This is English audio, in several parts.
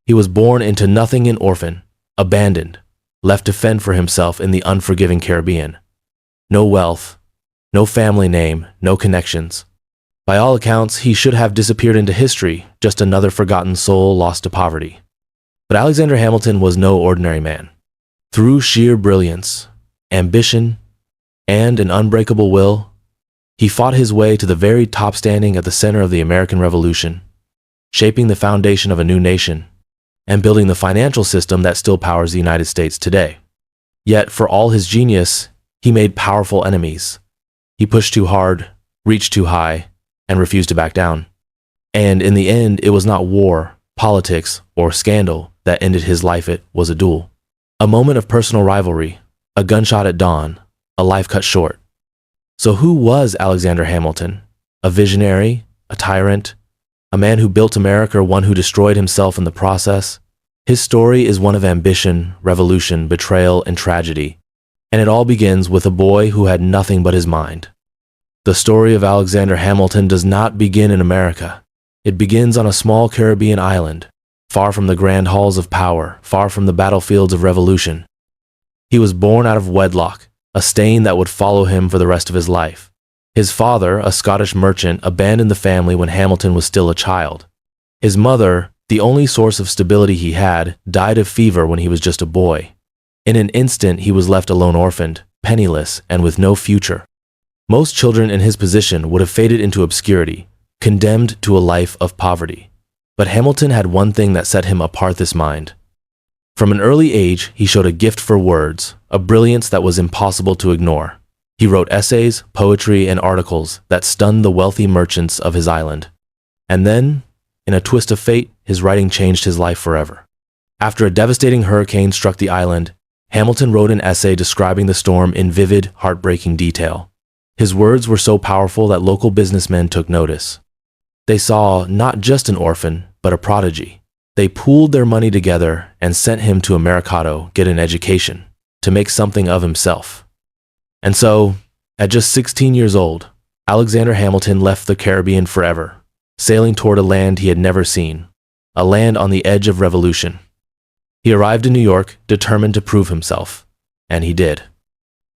He was born into nothing, an orphan, abandoned, left to fend for himself in the unforgiving Caribbean. No wealth, no family name, no connections. By all accounts, he should have disappeared into history, just another forgotten soul lost to poverty. But Alexander Hamilton was no ordinary man. Through sheer brilliance, ambition, and an unbreakable will, he fought his way to the very top, standing at the center of the American Revolution, shaping the foundation of a new nation, and building the financial system that still powers the United States today. Yet, for all his genius, he made powerful enemies. He pushed too hard, reached too high, and refused to back down. And in the end, it was not war, politics, or scandal that ended his life. It was a duel. A moment of personal rivalry, a gunshot at dawn, a life cut short. So who was Alexander Hamilton? A visionary, a tyrant, a man who built America, or one who destroyed himself in the process? His story is one of ambition, revolution, betrayal, and tragedy. And it all begins with a boy who had nothing but his mind. The story of Alexander Hamilton does not begin in America. It begins on a small Caribbean island, far from the grand halls of power, far from the battlefields of revolution. He was born out of wedlock, a stain that would follow him for the rest of his life. His father, a Scottish merchant, abandoned the family when Hamilton was still a child. His mother, the only source of stability he had, died of fever when he was just a boy. In an instant, he was left alone, orphaned, penniless, and with no future. Most children in his position would have faded into obscurity, condemned to a life of poverty. But Hamilton had one thing that set him apart: this mind. From an early age, he showed a gift for words, a brilliance that was impossible to ignore. He wrote essays, poetry, and articles that stunned the wealthy merchants of his island. And then, in a twist of fate, his writing changed his life forever. After a devastating hurricane struck the island, Hamilton wrote an essay describing the storm in vivid, heartbreaking detail. His words were so powerful that local businessmen took notice. They saw not just an orphan, but a prodigy. They pooled their money together and sent him to America, get an education, to make something of himself. And so, at just 16 years old, Alexander Hamilton left the Caribbean forever, sailing toward a land he had never seen, a land on the edge of revolution. He arrived in New York, determined to prove himself, and he did.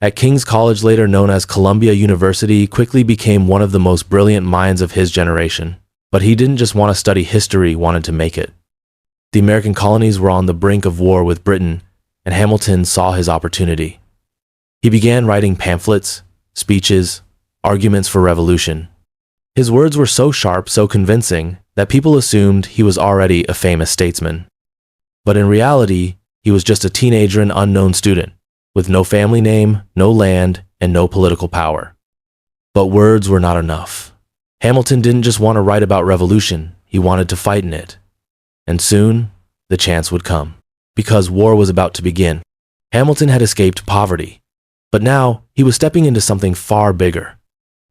At King's College, later known as Columbia University, he quickly became one of the most brilliant minds of his generation. But he didn't just want to study history, he wanted to make it. The American colonies were on the brink of war with Britain, and Hamilton saw his opportunity. He began writing pamphlets, speeches, arguments for revolution. His words were so sharp, so convincing, that people assumed he was already a famous statesman. But in reality, he was just a teenager and unknown student, with no family name, no land, and no political power. But words were not enough. Hamilton didn't just want to write about revolution, he wanted to fight in it. And soon, the chance would come, because war was about to begin. Hamilton had escaped poverty, but now he was stepping into something far bigger.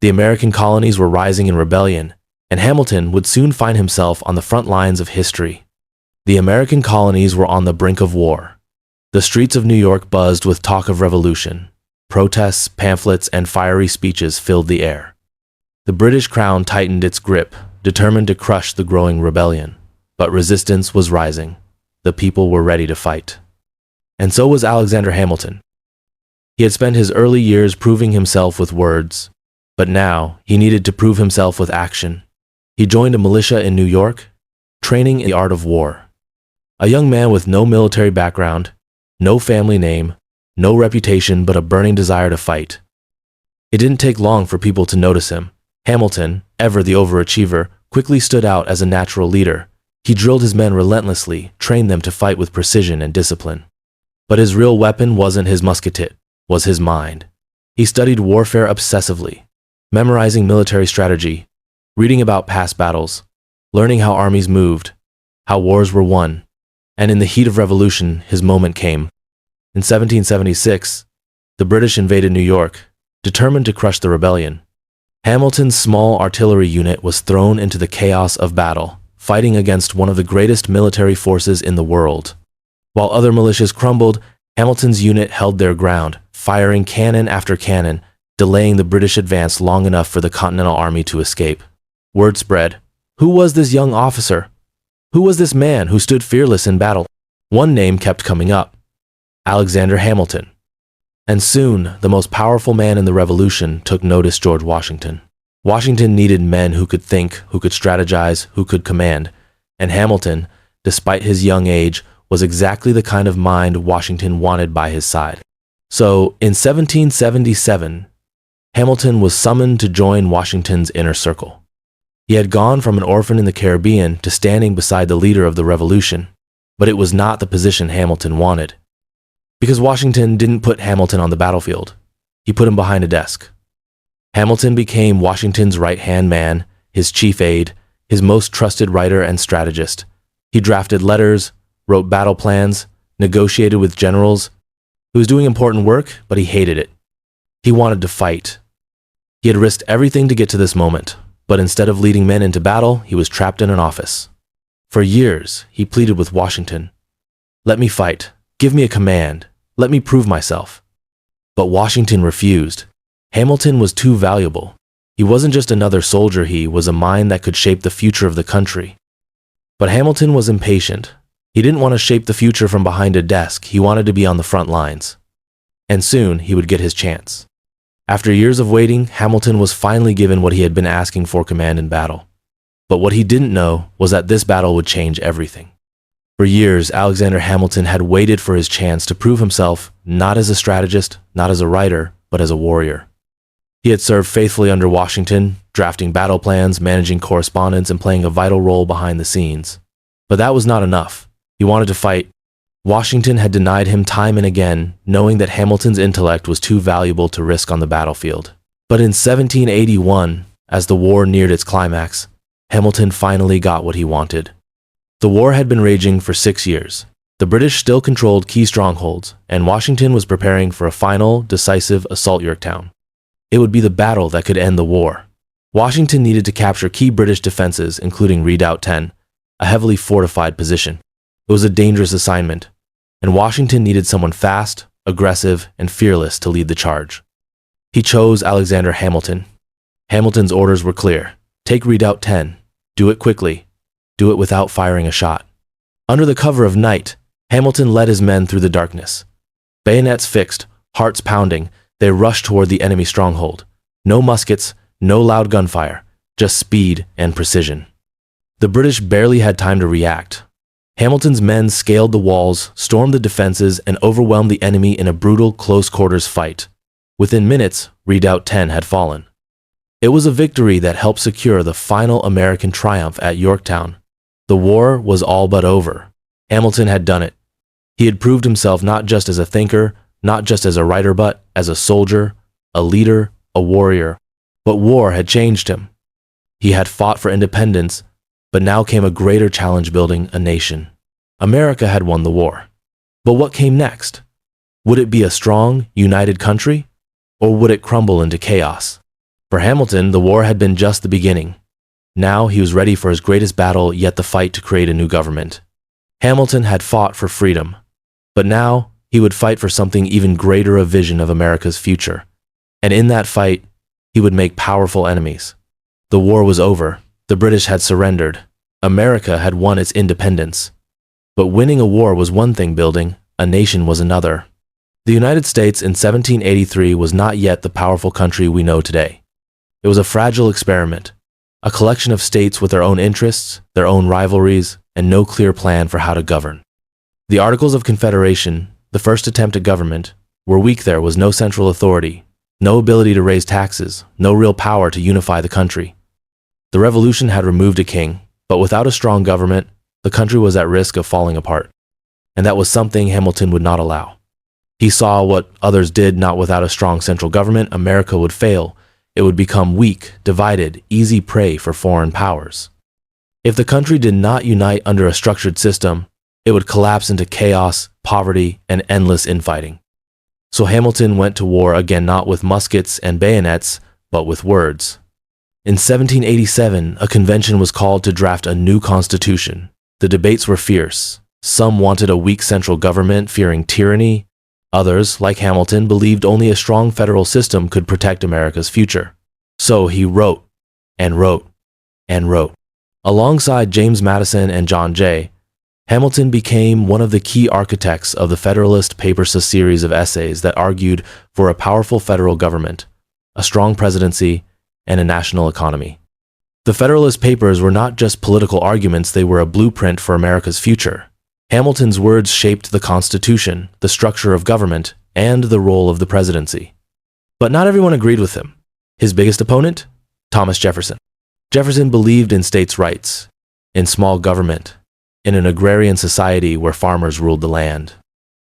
The American colonies were rising in rebellion, and Hamilton would soon find himself on the front lines of history. The American colonies were on the brink of war. The streets of New York buzzed with talk of revolution. Protests, pamphlets, and fiery speeches filled the air. The British crown tightened its grip, determined to crush the growing rebellion. But resistance was rising. The people were ready to fight. And so was Alexander Hamilton. He had spent his early years proving himself with words, but now he needed to prove himself with action. He joined a militia in New York, training in the art of war. A young man with no military background, no family name, no reputation, but a burning desire to fight. It didn't take long for people to notice him. Hamilton, ever the overachiever, quickly stood out as a natural leader. He drilled his men relentlessly, trained them to fight with precision and discipline. But his real weapon wasn't his musketet, was his mind. He studied warfare obsessively, memorizing military strategy, reading about past battles, learning how armies moved, how wars were won. And in the heat of revolution, his moment came. In 1776, the British invaded New York, determined to crush the rebellion. Hamilton's small artillery unit was thrown into the chaos of battle, fighting against one of the greatest military forces in the world. While other militias crumbled, Hamilton's unit held their ground, firing cannon after cannon, delaying the British advance long enough for the Continental Army to escape. Word spread. Who was this young officer? Who was this man who stood fearless in battle? One name kept coming up: Alexander Hamilton. And soon, the most powerful man in the Revolution took notice: George Washington. Washington needed men who could think, who could strategize, who could command. And Hamilton, despite his young age, was exactly the kind of mind Washington wanted by his side. So, in 1777, Hamilton was summoned to join Washington's inner circle. He had gone from an orphan in the Caribbean to standing beside the leader of the Revolution, but it was not the position Hamilton wanted. Because Washington didn't put Hamilton on the battlefield, he put him behind a desk. Hamilton became Washington's right-hand man, his chief aide, his most trusted writer and strategist. He drafted letters, wrote battle plans, negotiated with generals. He was doing important work, but he hated it. He wanted to fight. He had risked everything to get to this moment, but instead of leading men into battle, he was trapped in an office. For years, he pleaded with Washington, "Let me fight. Give me a command. Let me prove myself." But Washington refused. Hamilton was too valuable. He wasn't just another soldier, he was a mind that could shape the future of the country. But Hamilton was impatient. He didn't want to shape the future from behind a desk, he wanted to be on the front lines. And soon, he would get his chance. After years of waiting, Hamilton was finally given what he had been asking for: command in battle. But what he didn't know was that this battle would change everything. For years, Alexander Hamilton had waited for his chance to prove himself not as a strategist, not as a writer, but as a warrior. He had served faithfully under Washington, drafting battle plans, managing correspondence, and playing a vital role behind the scenes. But that was not enough. He wanted to fight. Washington had denied him time and again, knowing that Hamilton's intellect was too valuable to risk on the battlefield. But in 1781, as the war neared its climax, Hamilton finally got what he wanted. The war had been raging for 6 years. The British still controlled key strongholds, and Washington was preparing for a final, decisive assault on Yorktown. It would be the battle that could end the war. Washington needed to capture key British defenses, including Redoubt 10, a heavily fortified position. It was a dangerous assignment, and Washington needed someone fast, aggressive, and fearless to lead the charge. He chose Alexander Hamilton. Hamilton's orders were clear: take Redoubt 10, do it quickly, do it without firing a shot. Under the cover of night, Hamilton led his men through the darkness. Bayonets fixed, hearts pounding, they rushed toward the enemy stronghold. No muskets, no loud gunfire, just speed and precision. The British barely had time to react. Hamilton's men scaled the walls, stormed the defenses, and overwhelmed the enemy in a brutal close-quarters fight. Within minutes, Redoubt 10 had fallen. It was a victory that helped secure the final American triumph at Yorktown. The war was all but over. Hamilton had done it. He had proved himself not just as a thinker, not just as a writer, but as a soldier, a leader, a warrior. But war had changed him. He had fought for independence, but now came a greater challenge: building a nation. America had won the war. But what came next? Would it be a strong, united country? Or would it crumble into chaos? For Hamilton, the war had been just the beginning. Now he was ready for his greatest battle yet, the fight to create a new government. Hamilton had fought for freedom, but now he would fight for something even greater: a vision of America's future. And in that fight, he would make powerful enemies. The war was over. The British had surrendered. America had won its independence. But winning a war was one thing, building a nation was another. The United States in 1783 was not yet the powerful country we know today. It was a fragile experiment, a collection of states with their own interests, their own rivalries, and no clear plan for how to govern. The Articles of Confederation, the first attempt at government, were weak. There was no central authority, no ability to raise taxes, no real power to unify the country. The Revolution had removed a king, but without a strong government, the country was at risk of falling apart. And that was something Hamilton would not allow. He saw what others did: not without a strong central government, America would fail. It would become weak, divided, easy prey for foreign powers. If the country did not unite under a structured system, it would collapse into chaos, poverty, and endless infighting. So Hamilton went to war again, not with muskets and bayonets, but with words. In 1787, a convention was called to draft a new constitution. The debates were fierce. Some wanted a weak central government, fearing tyranny. Others, like Hamilton, believed only a strong federal system could protect America's future. So he wrote, and wrote, and wrote. Alongside James Madison and John Jay, Hamilton became one of the key architects of the Federalist Papers, a series of essays that argued for a powerful federal government, a strong presidency, and a national economy. The Federalist Papers were not just political arguments, they were a blueprint for America's future. Hamilton's words shaped the Constitution, the structure of government, and the role of the presidency. But not everyone agreed with him. His biggest opponent? Thomas Jefferson. Jefferson believed in states' rights, in small government, in an agrarian society where farmers ruled the land.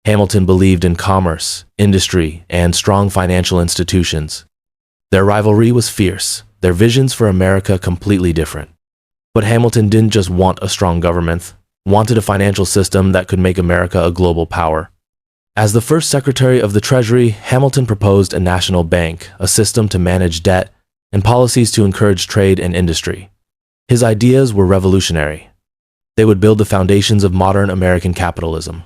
Hamilton believed in commerce, industry, and strong financial institutions. Their rivalry was fierce, their visions for America completely different. But Hamilton didn't just want a strong government, wanted a financial system that could make America a global power. As the first Secretary of the Treasury, Hamilton proposed a national bank, a system to manage debt, and policies to encourage trade and industry. His ideas were revolutionary. They would build the foundations of modern American capitalism.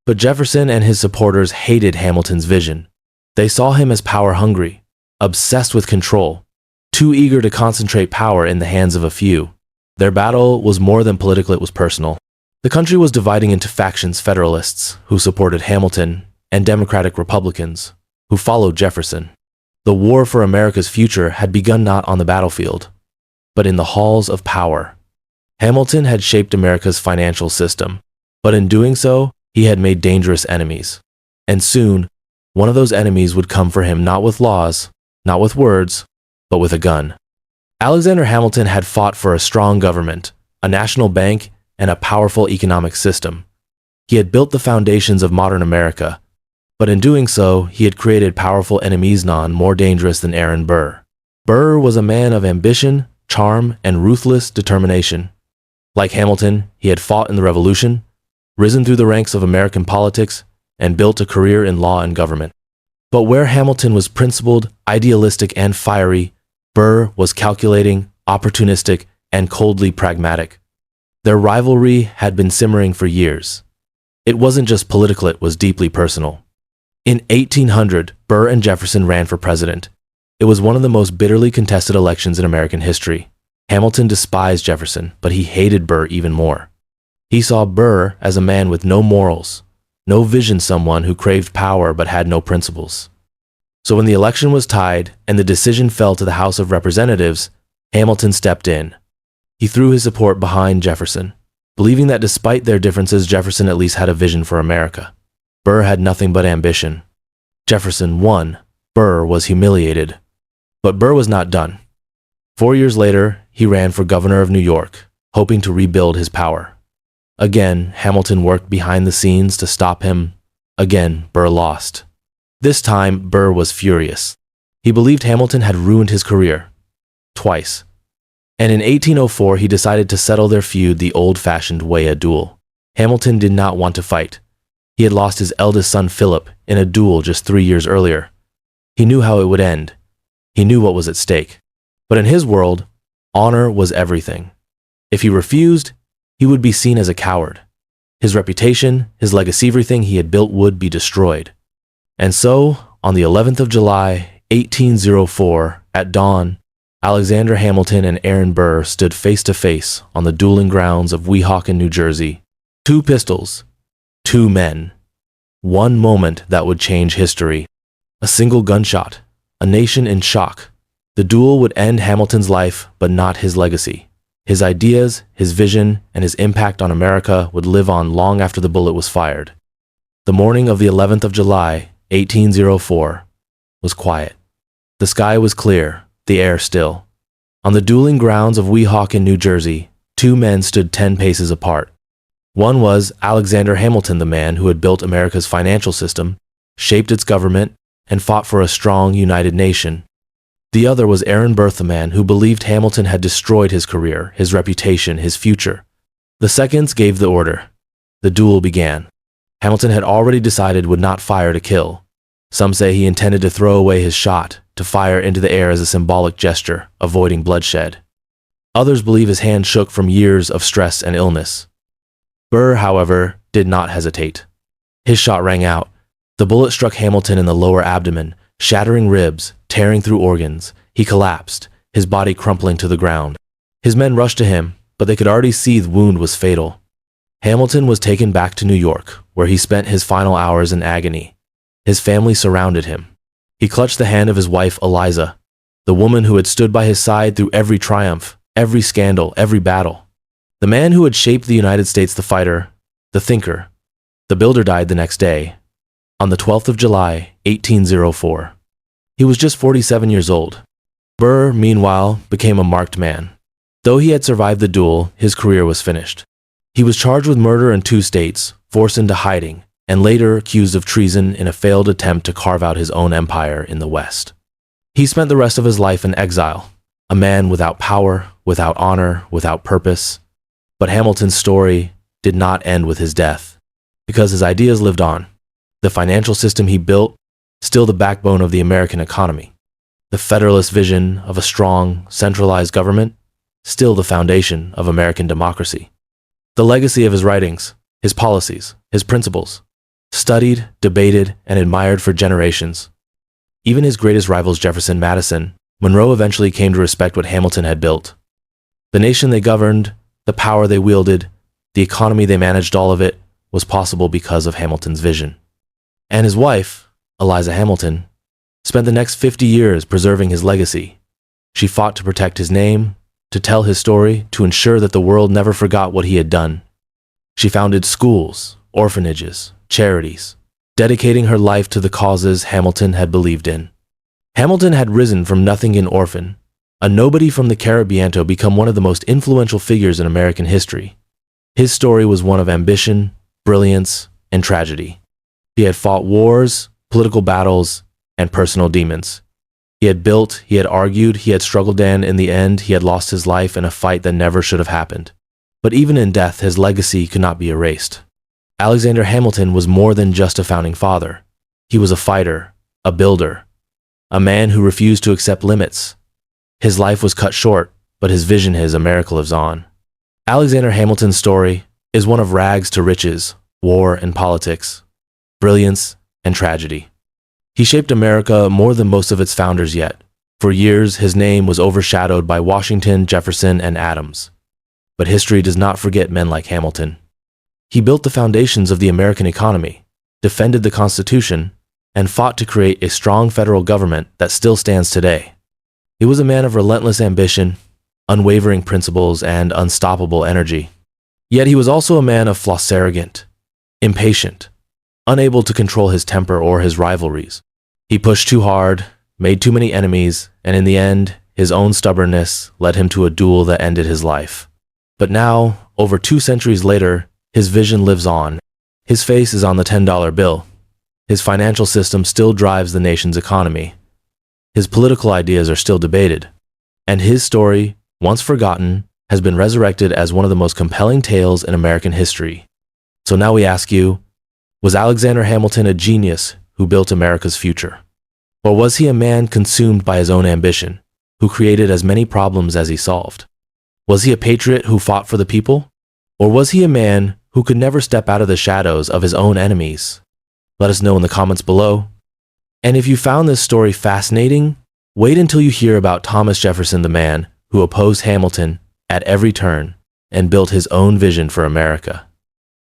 But Jefferson and his supporters hated Hamilton's vision. They saw him as power-hungry, obsessed with control, too eager to concentrate power in the hands of a few. Their battle was more than political, it was personal. The country was dividing into factions: Federalists, who supported Hamilton, and Democratic Republicans, who followed Jefferson. The war for America's future had begun not on the battlefield, but in the halls of power. Hamilton had shaped America's financial system, but in doing so, he had made dangerous enemies. And soon, one of those enemies would come for him, not with laws, not with words, but with a gun. Alexander Hamilton had fought for a strong government, a national bank, and a powerful economic system. He had built the foundations of modern America, but in doing so, he had created powerful enemies, none more dangerous than Aaron Burr. Burr was a man of ambition, charm, and ruthless determination. Like Hamilton, he had fought in the Revolution, risen through the ranks of American politics, and built a career in law and government. But where Hamilton was principled, idealistic, and fiery, Burr was calculating, opportunistic, and coldly pragmatic. Their rivalry had been simmering for years. It wasn't just political, it was deeply personal. In 1800, Burr and Jefferson ran for president. It was one of the most bitterly contested elections in American history. Hamilton despised Jefferson, but he hated Burr even more. He saw Burr as a man with no morals, no vision, someone who craved power but had no principles. So when the election was tied and the decision fell to the House of Representatives, Hamilton stepped in. He threw his support behind Jefferson, believing that despite their differences, Jefferson at least had a vision for America. Burr had nothing but ambition. Jefferson won. Burr was humiliated. But Burr was not done. 4 years later, he ran for governor of New York, hoping to rebuild his power. Again, Hamilton worked behind the scenes to stop him. Again, Burr lost. This time, Burr was furious. He believed Hamilton had ruined his career. Twice. And in 1804, he decided to settle their feud the old-fashioned way, a duel. Hamilton did not want to fight. He had lost his eldest son, Philip, in a duel just 3 years earlier. He knew how it would end. He knew what was at stake. But in his world, honor was everything. If he refused, he would be seen as a coward. His reputation, his legacy, everything he had built would be destroyed. And so, on the 11th of July, 1804, at dawn, Alexander Hamilton and Aaron Burr stood face to face on the dueling grounds of Weehawken, New Jersey. 2 pistols, 2 men. One moment that would change history. A single gunshot, a nation in shock. The duel would end Hamilton's life, but not his legacy. His ideas, his vision, and his impact on America would live on long after the bullet was fired. The morning of the 11th of July, 1804, was quiet. The sky was clear, the air still. On the dueling grounds of Weehawken, New Jersey, 2 men stood 10 paces apart. One was Alexander Hamilton, the man who had built America's financial system, shaped its government, and fought for a strong, united nation. The other was Aaron Burr, the man who believed Hamilton had destroyed his career, his reputation, his future. The seconds gave the order. The duel began. Hamilton had already decided would not fire to kill. Some say he intended to throw away his shot, to fire into the air as a symbolic gesture, avoiding bloodshed. Others believe his hand shook from years of stress and illness. Burr, however, did not hesitate. His shot rang out. The bullet struck Hamilton in the lower abdomen, shattering ribs, tearing through organs. He collapsed, his body crumpling to the ground. His men rushed to him, but they could already see the wound was fatal. Hamilton was taken back to New York, where he spent his final hours in agony. His family surrounded him. He clutched the hand of his wife, Eliza, the woman who had stood by his side through every triumph, every scandal, every battle. The man who had shaped the United States, the fighter, the thinker. The builder died the next day, on the 12th of July, 1804. He was just 47 years old. Burr, meanwhile, became a marked man. Though he had survived the duel, his career was finished. He was charged with murder in 2 states, forced into hiding, and later accused of treason in a failed attempt to carve out his own empire in the West. He spent the rest of his life in exile, a man without power, without honor, without purpose. But Hamilton's story did not end with his death, because his ideas lived on. The financial system he built, still the backbone of the American economy. The Federalist vision of a strong, centralized government, still the foundation of American democracy. The legacy of his writings, his policies, his principles, studied, debated, and admired for generations. Even his greatest rivals, Jefferson, Madison, Monroe, eventually came to respect what Hamilton had built. The nation they governed, the power they wielded, the economy they managed, all of it was possible because of Hamilton's vision. And his wife, Eliza Hamilton, spent the next 50 years preserving his legacy. She fought to protect his name, to tell his story, to ensure that the world never forgot what he had done. She founded schools, orphanages, charities, dedicating her life to the causes Hamilton had believed in. Hamilton had risen from nothing in orphan, a nobody from the Caribbean, to become one of the most influential figures in American history. His story was one of ambition, brilliance, and tragedy. He had fought wars, political battles, and personal demons. He had built, he had argued, he had struggled, and in the end, he had lost his life in a fight that never should have happened. But even in death, his legacy could not be erased. Alexander Hamilton was more than just a founding father. He was a fighter, a builder, a man who refused to accept limits. His life was cut short, but his vision, his America, lives on. Alexander Hamilton's story is one of rags to riches, war and politics, brilliance and tragedy. He shaped America more than most of its founders yet. For years, his name was overshadowed by Washington, Jefferson, and Adams. But history does not forget men like Hamilton. He built the foundations of the American economy, defended the Constitution, and fought to create a strong federal government that still stands today. He was a man of relentless ambition, unwavering principles, and unstoppable energy. Yet he was also a man of flaws, arrogant, impatient, unable to control his temper or his rivalries. He pushed too hard, made too many enemies, and in the end, his own stubbornness led him to a duel that ended his life. But now, over 2 centuries later, his vision lives on. His face is on the $10 bill. His financial system still drives the nation's economy. His political ideas are still debated. And his story, once forgotten, has been resurrected as one of the most compelling tales in American history. So now we ask you, was Alexander Hamilton a genius who built America's future? Or was he a man consumed by his own ambition, who created as many problems as he solved? Was he a patriot who fought for the people? Or was he a man who could never step out of the shadows of his own enemies? Let us know in the comments below. And if you found this story fascinating, wait until you hear about Thomas Jefferson, the man who opposed Hamilton at every turn and built his own vision for America.